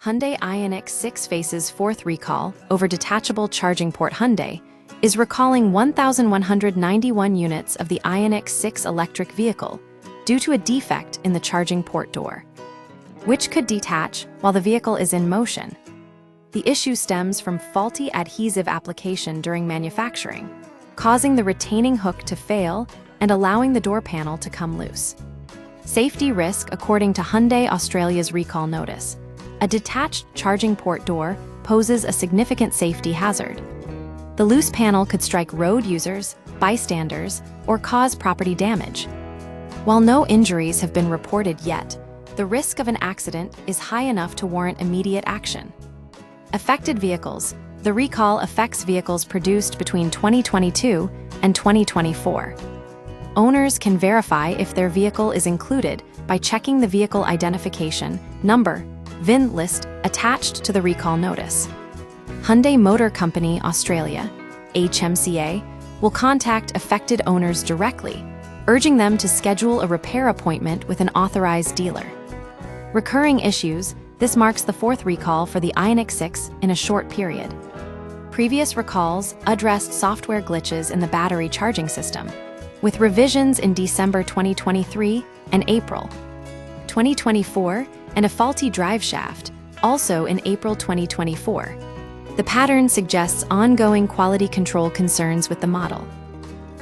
Hyundai Ioniq 6 faces fourth recall over detachable charging port. Hyundai is recalling 1,191 units of the Ioniq 6 electric vehicle due to a defect in the charging port door, which could detach while the vehicle is in motion. The issue stems from faulty adhesive application during manufacturing, causing the retaining hook to fail and allowing the door panel to come loose. Safety risk. According to Hyundai Australia's recall notice, a detached charging port door poses a significant safety hazard. The loose panel could strike road users, bystanders, or cause property damage. While no injuries have been reported yet, the risk of an accident is high enough to warrant immediate action. Affected vehicles. The recall affects vehicles produced between 2022 and 2024. Owners can verify if their vehicle is included by checking the vehicle identification number (VIN) list attached to the recall notice. Hyundai Motor Company Australia (HMCA) will contact affected owners directly, urging them to schedule a repair appointment with an authorized dealer. Recurring issues. This marks the fourth recall for the Ioniq 6 in a short period. Previous recalls addressed software glitches in the battery charging system, with revisions in December 2023 and April 2024, and a faulty drive shaft, also in April 2024. The pattern suggests ongoing quality control concerns with the model.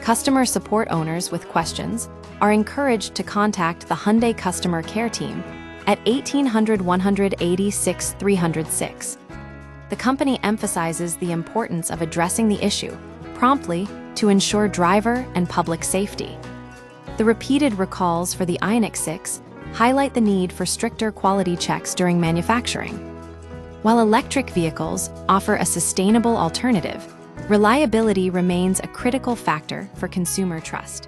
Customer support owners with questions are encouraged to contact the Hyundai customer care team at 1800-186-306. The company emphasizes the importance of addressing the issue promptly to ensure driver and public safety. The repeated recalls for the Ioniq 6 highlight the need for stricter quality checks during manufacturing. While electric vehicles offer a sustainable alternative, reliability remains a critical factor for consumer trust.